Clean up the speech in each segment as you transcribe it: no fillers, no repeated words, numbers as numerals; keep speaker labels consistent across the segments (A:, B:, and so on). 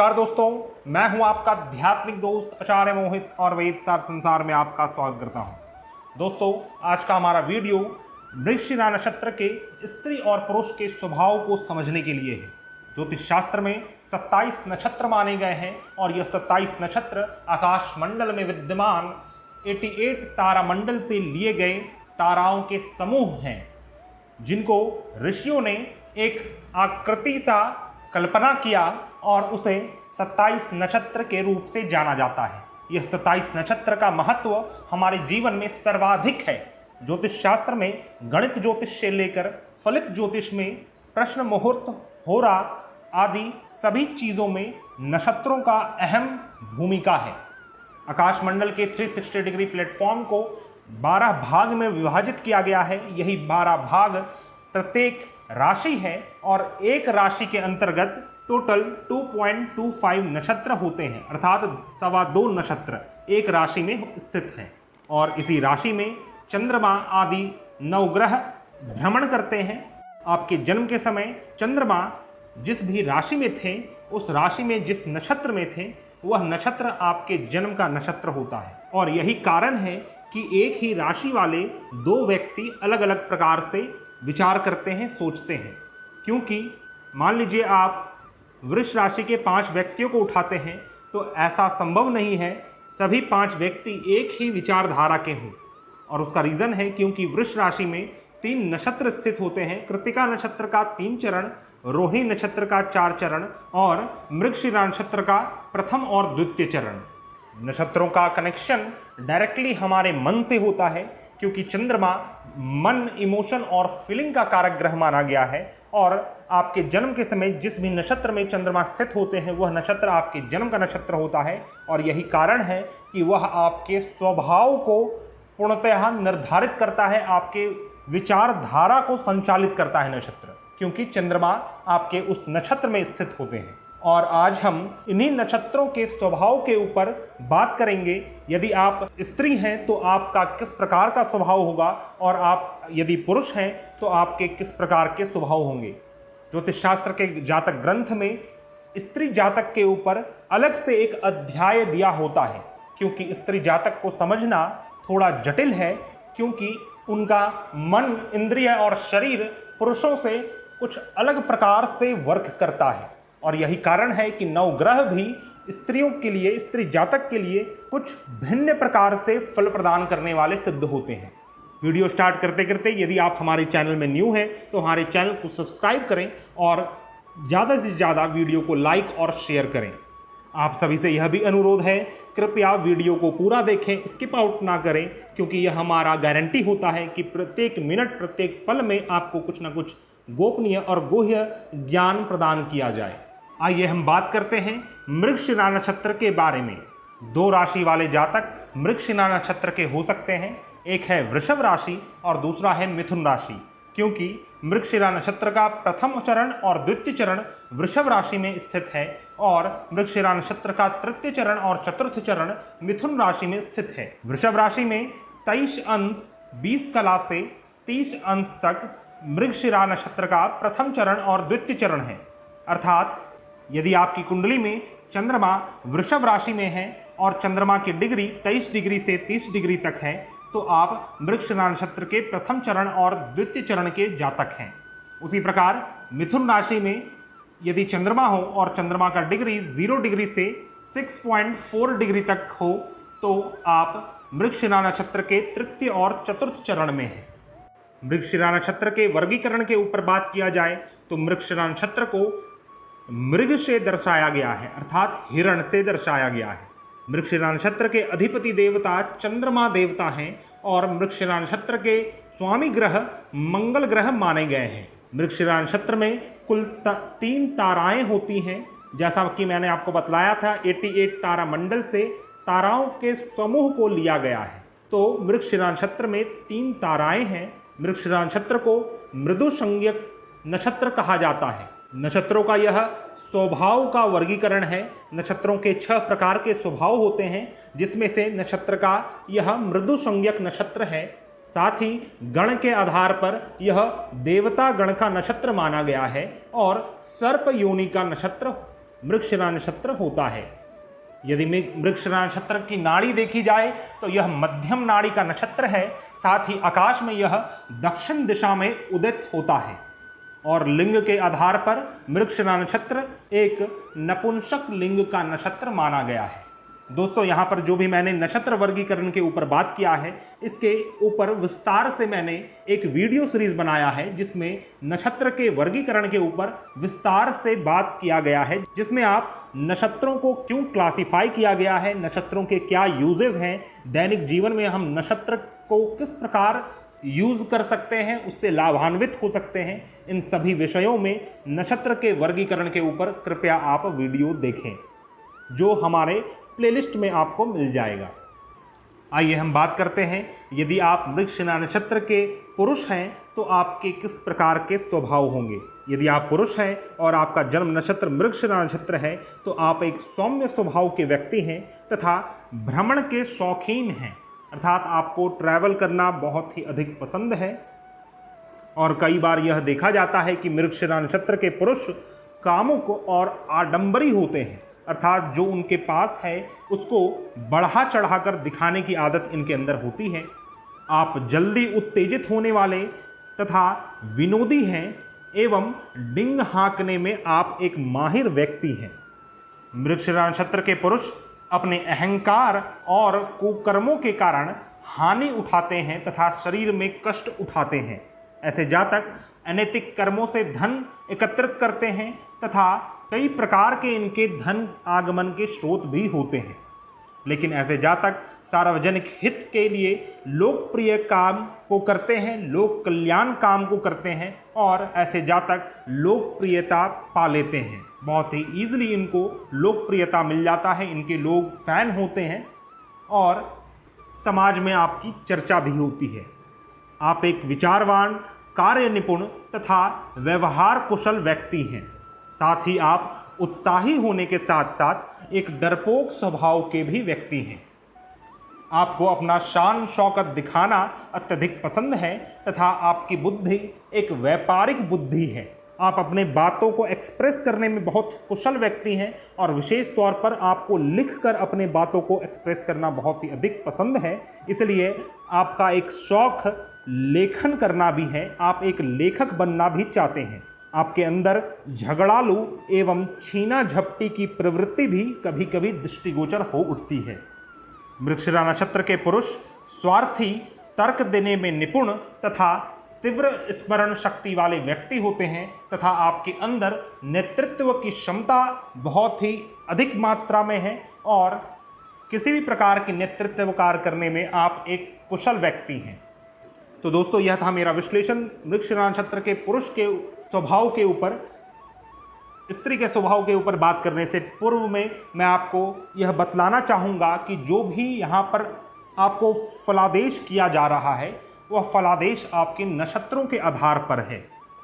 A: नमस्कार दोस्तों, मैं हूं आपका आध्यात्मिक दोस्त आचार्य मोहित और वेद सार संसार में आपका स्वागत करता हूं। दोस्तों, आज का हमारा वीडियो मृगशिरा नक्षत्र के स्त्री और पुरुष के स्वभाव को समझने के लिए है। ज्योतिष शास्त्र में 27 नक्षत्र माने गए हैं और यह 27 नक्षत्र आकाश मंडल में विद्यमान 88 तारामंडल से लिए गए ताराओं के समूह हैं, जिनको ऋषियों ने एक आकृति सा कल्पना किया और उसे 27 नक्षत्र के रूप से जाना जाता है। यह 27 नक्षत्र का महत्व हमारे जीवन में सर्वाधिक है। ज्योतिष शास्त्र में गणित ज्योतिष से लेकर फलित ज्योतिष में प्रश्न मुहूर्त होरा आदि सभी चीज़ों में नक्षत्रों का अहम भूमिका है। आकाश मंडल के 360 डिग्री प्लेटफॉर्म को 12 भाग में विभाजित किया गया है। यही 12 भाग प्रत्येक राशि है और एक राशि के अंतर्गत टोटल 2.25 नक्षत्र होते हैं, अर्थात 2.25 नक्षत्र एक राशि में स्थित हैं। और इसी राशि में चंद्रमा आदि नवग्रह भ्रमण करते हैं। आपके जन्म के समय चंद्रमा जिस भी राशि में थे, उस राशि में जिस नक्षत्र में थे, वह नक्षत्र आपके जन्म का नक्षत्र होता है। और यही कारण है कि एक ही राशि वाले दो व्यक्ति अलग अलग प्रकार से विचार करते हैं, सोचते हैं। क्योंकि मान लीजिए आप वृष राशि के 5 व्यक्तियों को उठाते हैं तो ऐसा संभव नहीं है सभी 5 व्यक्ति एक ही विचारधारा के हों। और उसका रीज़न है क्योंकि वृष राशि में 3 नक्षत्र स्थित होते हैं। कृत्तिका नक्षत्र का 3 चरण, रोहिणी नक्षत्र का 4 चरण और मृगशिरा नक्षत्र का प्रथम और द्वितीय चरण। नक्षत्रों का कनेक्शन डायरेक्टली हमारे मन से होता है, क्योंकि चंद्रमा मन, इमोशन और फीलिंग का कारक ग्रह माना गया है। और आपके जन्म के समय जिस भी नक्षत्र में चंद्रमा स्थित होते हैं, वह नक्षत्र आपके जन्म का नक्षत्र होता है। और यही कारण है कि वह आपके स्वभाव को पूर्णतः निर्धारित करता है, आपके विचारधारा को संचालित करता है नक्षत्र, क्योंकि चंद्रमा आपके उस नक्षत्र में स्थित होते हैं। और आज हम इन्हीं नक्षत्रों के स्वभाव के ऊपर बात करेंगे। यदि आप स्त्री हैं तो आपका किस प्रकार का स्वभाव होगा, और आप यदि पुरुष हैं तो आपके किस प्रकार के स्वभाव होंगे। ज्योतिष शास्त्र के जातक ग्रंथ में स्त्री जातक के ऊपर अलग से एक अध्याय दिया होता है, क्योंकि स्त्री जातक को समझना थोड़ा जटिल है, क्योंकि उनका मन, इंद्रिय और शरीर पुरुषों से कुछ अलग प्रकार से वर्क करता है। और यही कारण है कि नवग्रह भी स्त्रियों के लिए, स्त्री जातक के लिए कुछ भिन्न प्रकार से फल प्रदान करने वाले सिद्ध होते हैं। वीडियो स्टार्ट करते करते यदि आप हमारे चैनल में न्यू हैं तो हमारे चैनल को सब्सक्राइब करें और ज़्यादा से ज़्यादा वीडियो को लाइक और शेयर करें। आप सभी से यह भी अनुरोध है, कृपया वीडियो को पूरा देखें, स्किप आउट ना करें, क्योंकि यह हमारा गारंटी होता है कि प्रत्येक मिनट, प्रत्येक पल में आपको कुछ ना कुछ गोपनीय और गुह्य ज्ञान प्रदान किया जाए। आइए हम बात करते हैं मृगशिरा नक्षत्र के बारे में। 2 राशि वाले जातक मृगशिरा नक्षत्र के हो सकते हैं। एक है वृषभ राशि और दूसरा है मिथुन राशि। क्योंकि मृगशिरा नक्षत्र का प्रथम चरण और द्वितीय चरण वृषभ राशि में स्थित है और मृगशिरा नक्षत्र का तृतीय चरण और चतुर्थ चरण मिथुन राशि में स्थित है। वृषभ राशि में 23 अंश 20 कला से 30 अंश तक मृगशिरा नक्षत्र का प्रथम चरण और द्वितीय चरण है। अर्थात यदि आपकी कुंडली में चंद्रमा वृषभ राशि में है और चंद्रमा की डिग्री 23 डिग्री से 30 डिग्री तक है, तो आप मृगशिरा नक्षत्र के प्रथम चरण और द्वितीय चरण के जातक हैं। उसी प्रकार मिथुन राशि में यदि चंद्रमा हो और चंद्रमा का डिग्री 0 डिग्री से 6.4 डिग्री तक हो, तो आप मृगशिरा नक्षत्र के तृतीय और चतुर्थ चरण में हैं। मृगशिरा नक्षत्र के वर्गीकरण के ऊपर बात किया जाए तो मृगशिरा नक्षत्र को मृग से दर्शाया गया है, अर्थात हिरण से दर्शाया गया है। मृगशिरा नक्षत्र के अधिपति देवता चंद्रमा देवता हैं और मृगशिरा नक्षत्र के स्वामी ग्रह मंगल ग्रह माने गए हैं। मृगशिरा नक्षत्र में कुल 3 ताराएं होती हैं। जैसा कि मैंने आपको बतलाया था, 88 तारामंडल से ताराओं के समूह को लिया गया है। तो मृगशिरा नक्षत्र में 3 ताराएं हैं। मृगशिरा नक्षत्र को मृदु संज्ञक नक्षत्र कहा जाता है। नक्षत्रों का यह स्वभाव का वर्गीकरण है। नक्षत्रों के 6 प्रकार के स्वभाव होते हैं, जिसमें से नक्षत्र का यह मृदु संज्ञक नक्षत्र है। साथ ही गण के आधार पर यह देवता गण का नक्षत्र माना गया है और सर्प योनि का नक्षत्र मृगशिरा नक्षत्र होता है। यदि मृगशिरा नक्षत्र की नाड़ी देखी जाए तो यह मध्यम नाड़ी का नक्षत्र है। साथ ही आकाश में यह दक्षिण दिशा में उदित होता है और लिंग के आधार पर मृगशिरा नक्षत्र एक नपुंसक लिंग का नक्षत्र माना गया है। दोस्तों, यहाँ पर जो भी मैंने नक्षत्र वर्गीकरण के ऊपर बात किया है, इसके ऊपर विस्तार से मैंने एक वीडियो सीरीज बनाया है जिसमें नक्षत्र के वर्गीकरण के ऊपर विस्तार से बात किया गया है, जिसमें आप नक्षत्रों को क्यों क्लासिफाई किया गया है, नक्षत्रों के क्या यूजेस हैं, दैनिक जीवन में हम नक्षत्र को किस प्रकार यूज कर सकते हैं, उससे लाभान्वित हो सकते हैं, इन सभी विषयों में नक्षत्र के वर्गीकरण के ऊपर कृपया आप वीडियो देखें जो हमारे प्लेलिस्ट में आपको मिल जाएगा। आइए हम बात करते हैं, यदि आप मृगशिरा नक्षत्र के पुरुष हैं तो आपके किस प्रकार के स्वभाव होंगे। यदि आप पुरुष हैं और आपका जन्म नक्षत्र मृगशिरा नक्षत्र है तो आप एक सौम्य स्वभाव के व्यक्ति हैं तथा भ्रमण के शौकीन हैं, अर्थात आपको ट्रैवल करना बहुत ही अधिक पसंद है। और कई बार यह देखा जाता है कि मृगशिरा नक्षत्र के पुरुष कामुक और आडंबरी होते हैं, अर्थात जो उनके पास है उसको बढ़ा चढ़ाकर दिखाने की आदत इनके अंदर होती है। आप जल्दी उत्तेजित होने वाले तथा विनोदी हैं एवं डिंग हाँकने में आप एक माहिर व्यक्ति हैं। मृगशिरा नक्षत्र के पुरुष अपने अहंकार और कुकर्मों के कारण हानि उठाते हैं तथा शरीर में कष्ट उठाते हैं। ऐसे जातक अनैतिक कर्मों से धन एकत्रित करते हैं तथा कई प्रकार के इनके धन आगमन के स्रोत भी होते हैं। लेकिन ऐसे जातक सार्वजनिक हित के लिए लोकप्रिय काम को करते हैं, लोक कल्याण काम को करते हैं और ऐसे जातक लोकप्रियता पा लेते हैं। बहुत ही ईजिली इनको लोकप्रियता मिल जाता है, इनके लोग फैन होते हैं और समाज में आपकी चर्चा भी होती है। आप एक विचारवान, कार्य निपुण तथा व्यवहार कुशल व्यक्ति हैं। साथ ही आप उत्साही होने के साथ साथ एक डरपोक स्वभाव के भी व्यक्ति हैं। आपको अपना शान शौकत दिखाना अत्यधिक पसंद है तथा आपकी बुद्धि एक व्यापारिक बुद्धि है। आप अपने बातों को एक्सप्रेस करने में बहुत कुशल व्यक्ति हैं और विशेष तौर पर आपको लिखकर अपने बातों को एक्सप्रेस करना बहुत ही अधिक पसंद है। इसलिए आपका एक शौक लेखन करना भी है, आप एक लेखक बनना भी चाहते हैं। आपके अंदर झगड़ालू एवं छीना झपटी की प्रवृत्ति भी कभी कभी दृष्टिगोचर हो उठती है। मृगशिरा नक्षत्र के पुरुष स्वार्थी, तर्क देने में निपुण तथा तीव्र स्मरण शक्ति वाले व्यक्ति होते हैं तथा आपके अंदर नेतृत्व की क्षमता बहुत ही अधिक मात्रा में है और किसी भी प्रकार के नेतृत्व कार्य करने में आप एक कुशल व्यक्ति हैं। तो दोस्तों, यह था मेरा विश्लेषण मृगशिरा नक्षत्र के पुरुष के स्वभाव के ऊपर। स्त्री के स्वभाव के ऊपर बात करने से पूर्व में मैं आपको यह बतलाना चाहूँगा कि जो भी यहाँ पर आपको फलादेश किया जा रहा है वह फलादेश आपके नक्षत्रों के आधार पर है।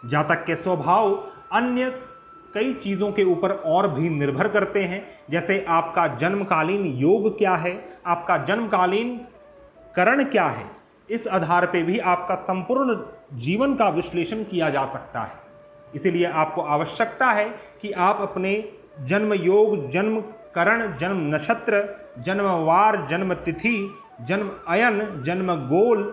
A: जातक के स्वभाव अन्य कई चीज़ों के ऊपर और भी निर्भर करते हैं, जैसे आपका जन्मकालीन योग क्या है, आपका जन्मकालीन करण क्या है। इस आधार पे भी आपका संपूर्ण जीवन का विश्लेषण किया जा सकता है। इसीलिए आपको आवश्यकता है कि आप अपने जन्म योग, जन्म करण, जन्म नक्षत्र, जन्मवार, जन्म तिथि, जन्म अयन, जन्म गोल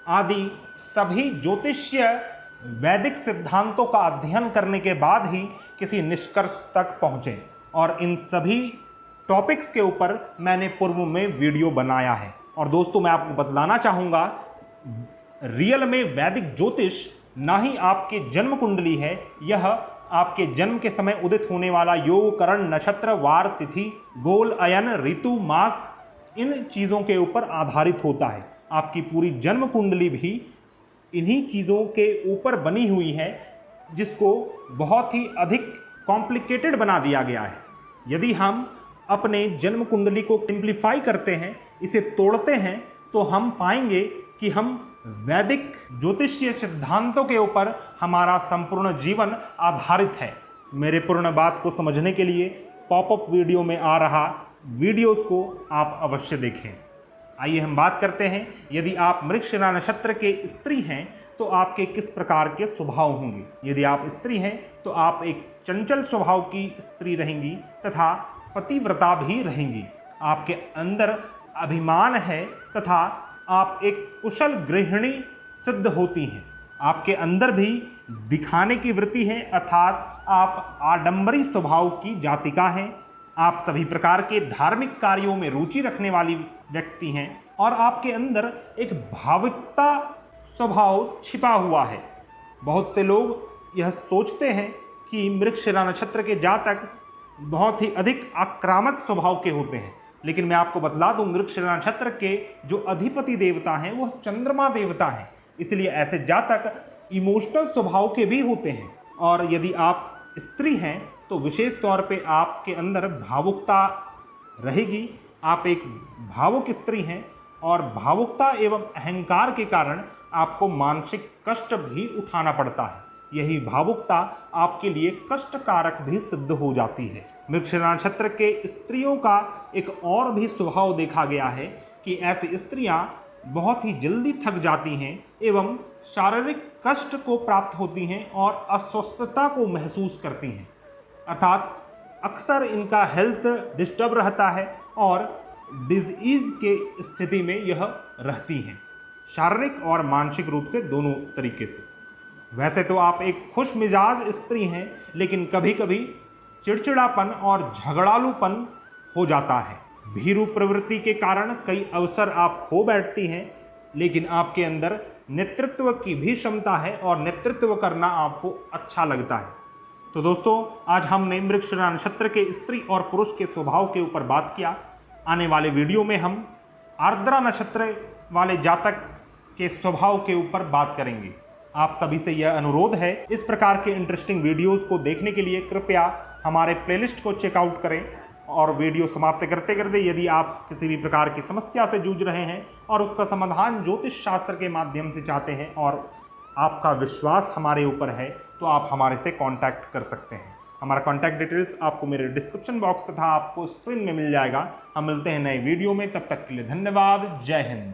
A: आदि सभी ज्योतिषीय वैदिक सिद्धांतों का अध्ययन करने के बाद ही किसी निष्कर्ष तक पहुँचें। और इन सभी टॉपिक्स के ऊपर मैंने पूर्व में वीडियो बनाया है। और दोस्तों, मैं आपको बतलाना चाहूँगा, रियल में वैदिक ज्योतिष ना ही आपके जन्म कुंडली है, यह आपके जन्म के समय उदित होने वाला योग, करण, नक्षत्र, वार, तिथि, गोल, अयन, ऋतु, मास, इन चीज़ों के ऊपर आधारित होता है। आपकी पूरी जन्म कुंडली भी इन्हीं चीज़ों के ऊपर बनी हुई है, जिसको बहुत ही अधिक कॉम्प्लिकेटेड बना दिया गया है। यदि हम अपने जन्म कुंडली को सिंप्लीफाई करते हैं, इसे तोड़ते हैं, तो हम पाएंगे कि हम वैदिक ज्योतिषीय सिद्धांतों के ऊपर हमारा संपूर्ण जीवन आधारित है। मेरे पूर्ण बात को समझने के लिए पॉपअप वीडियो में आ रहा वीडियोस को आप अवश्य देखें। आइए हम बात करते हैं, यदि आप मृगशिरा नक्षत्र के स्त्री हैं तो आपके किस प्रकार के स्वभाव होंगे। यदि आप स्त्री हैं तो आप एक चंचल स्वभाव की स्त्री रहेंगी तथा पतिव्रता भी रहेंगी। आपके अंदर अभिमान है तथा आप एक कुशल गृहिणी सिद्ध होती हैं। आपके अंदर भी दिखाने की वृत्ति है, अर्थात आप आडंबरी स्वभाव की जातिका हैं। आप सभी प्रकार के धार्मिक कार्यों में रुचि रखने वाली व्यक्ति हैं और आपके अंदर एक भावुकता स्वभाव छिपा हुआ है। बहुत से लोग यह सोचते हैं कि मृगशिरा नक्षत्र के जातक बहुत ही अधिक आक्रामक स्वभाव के होते हैं, लेकिन मैं आपको बतला दूं, मृगशिरा नक्षत्र के जो अधिपति देवता हैं वह चंद्रमा देवता हैं। इसलिए ऐसे जातक इमोशनल स्वभाव के भी होते हैं। और यदि आप स्त्री हैं तो विशेष तौर पे आपके अंदर भावुकता रहेगी। आप एक भावुक स्त्री हैं और भावुकता एवं अहंकार के कारण आपको मानसिक कष्ट भी उठाना पड़ता है। यही भावुकता आपके लिए कष्टकारक भी सिद्ध हो जाती है। मृगशिरा नक्षत्र के स्त्रियों का एक और भी स्वभाव देखा गया है कि ऐसी स्त्रियां बहुत ही जल्दी थक जाती हैं एवं शारीरिक कष्ट को प्राप्त होती हैं और अस्वस्थता को महसूस करती हैं, अर्थात अक्सर इनका हेल्थ डिस्टर्ब रहता है और डिजीज के स्थिति में यह रहती हैं, शारीरिक और मानसिक रूप से दोनों तरीके से। वैसे तो आप एक खुश मिजाज स्त्री हैं, लेकिन कभी कभी चिड़चिड़ापन और झगड़ालूपन हो जाता है। भीरू प्रवृत्ति के कारण कई अवसर आप खो बैठती हैं, लेकिन आपके अंदर नेतृत्व की भी क्षमता है और नेतृत्व करना आपको अच्छा लगता है। तो दोस्तों, आज हमने मृगशिरा नक्षत्र के स्त्री और पुरुष के स्वभाव के ऊपर बात किया। आने वाले वीडियो में हम आर्द्रा नक्षत्र वाले जातक के स्वभाव के ऊपर बात करेंगे। आप सभी से यह अनुरोध है, इस प्रकार के इंटरेस्टिंग वीडियोस को देखने के लिए कृपया हमारे प्लेलिस्ट को चेकआउट करें। और वीडियो समाप्त करते करते यदि आप किसी भी प्रकार की समस्या से जूझ रहे हैं और उसका समाधान ज्योतिष शास्त्र के माध्यम से चाहते हैं और आपका विश्वास हमारे ऊपर है, तो आप हमारे से कांटेक्ट कर सकते हैं। हमारा कांटेक्ट डिटेल्स आपको मेरे डिस्क्रिप्शन बॉक्स तथा आपको स्क्रीन में मिल जाएगा। हम मिलते हैं नए वीडियो में, तब तक के लिए धन्यवाद। जय हिंद।